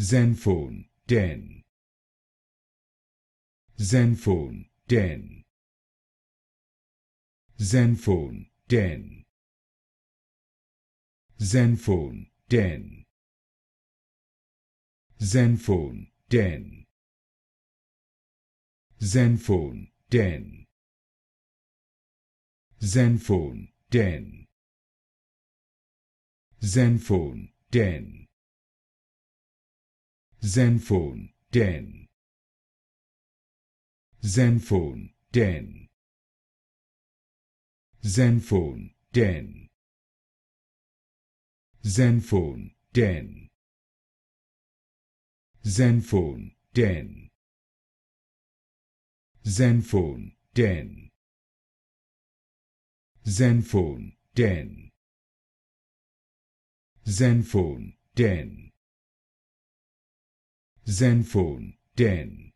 Zenfone, den. Zenfone, den. Zenfone, den. Zenfone, den. Zenfone, den. Zenfone, den. Zenfone, den. Zenfone, den. Zenfone, den. Zenfone, den. Zenfone, den. Zenfone, den. Zenfone, den. Zenfone, den. Zenfone, den. Zenfone, den. Zenfone, den.